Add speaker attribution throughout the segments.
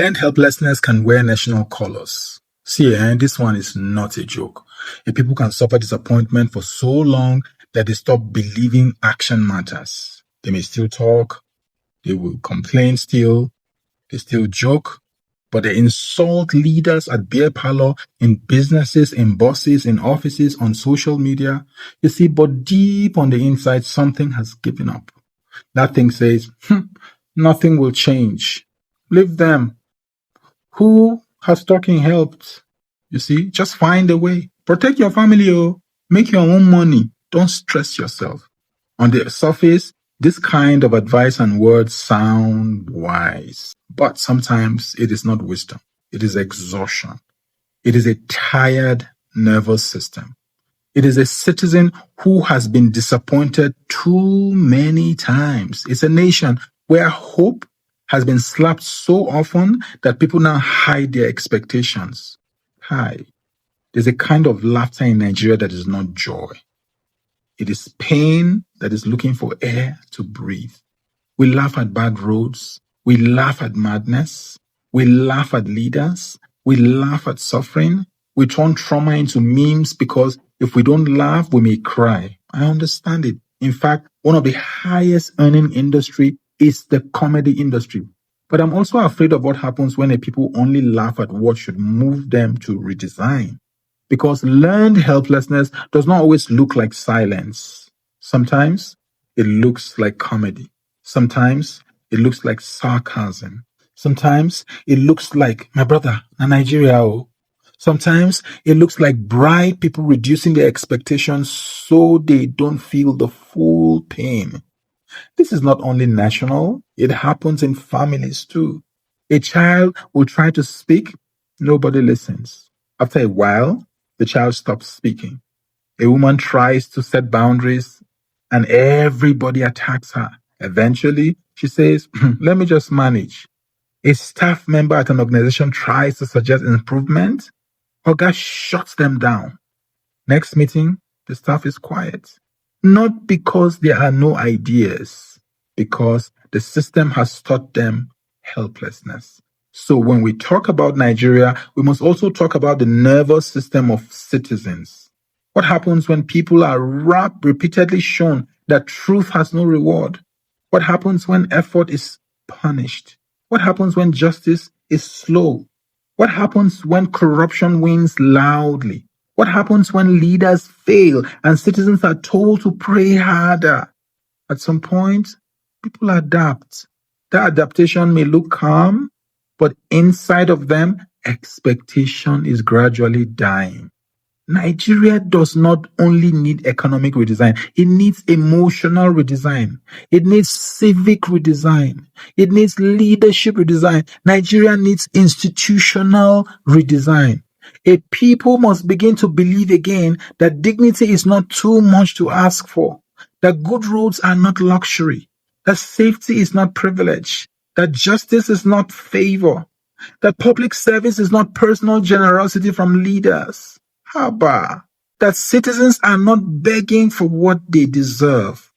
Speaker 1: Learned helplessness can wear national colors. See, this one is not a joke. If people can suffer disappointment for so long that they stop believing action matters. They may still talk, they will complain still, they still joke, but they insult leaders at beer parlor, in businesses, in bosses, in offices, on social media. You see, but deep on the inside, something has given up. That thing says, nothing will change. Leave them. Who has talking helped? You see, just find a way. Protect your family, make your own money. Don't stress yourself. On the surface, this kind of advice and words sound wise, but sometimes it is not wisdom. It is exhaustion. It is a tired nervous system. It is a citizen who has been disappointed too many times. It's a nation where hope has been slapped so often that people now hide their expectations. Hi. There's a kind of laughter in Nigeria that is not joy. It is pain that is looking for air to breathe. We laugh at bad roads. We laugh at madness. We laugh at leaders. We laugh at suffering. We turn trauma into memes because if we don't laugh, we may cry. I understand it. In fact, one of the highest earning industry is the comedy industry. But I'm also afraid of what happens when people only laugh at what should move them to redesign. Because learned helplessness does not always look like silence. Sometimes it looks like comedy. Sometimes it looks like sarcasm. Sometimes it looks like, my brother, na Nigeria. Sometimes it looks like bright people reducing their expectations so they don't feel the full pain. This is not only national, it happens in families too. A child will try to speak, nobody listens. After a while, the child stops speaking. A woman tries to set boundaries and everybody attacks her. Eventually, she says, let me just manage. A staff member at an organization tries to suggest improvement. Oga shuts them down. Next meeting, the staff is quiet. Not because there are no ideas, because the system has taught them helplessness. So when we talk about Nigeria, we must also talk about the nervous system of citizens. What happens when people are repeatedly shown that truth has no reward? What happens when effort is punished? What happens when justice is slow? What happens when corruption wins loudly? What happens when leaders fail and citizens are told to pray harder? At some point, people adapt. That adaptation may look calm, but inside of them, expectation is gradually dying. Nigeria does not only need economic redesign, it needs emotional redesign. It needs civic redesign. It needs leadership redesign. Nigeria needs institutional redesign. A people must begin to believe again that dignity is not too much to ask for, that good roads are not luxury, that safety is not privilege, that justice is not favor, that public service is not personal generosity from leaders. Haba, that citizens are not begging for what they deserve.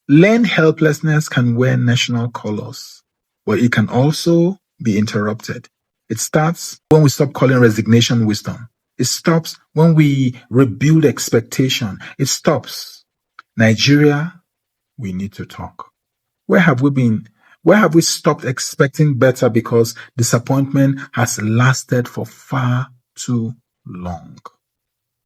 Speaker 1: Learned helplessness can wear national colors, but it can also be interrupted. It starts when we stop calling resignation wisdom. It stops when we rebuild expectation. It stops. Nigeria, we need to talk. Where have we been? Where have we stopped expecting better because disappointment has lasted for far too long?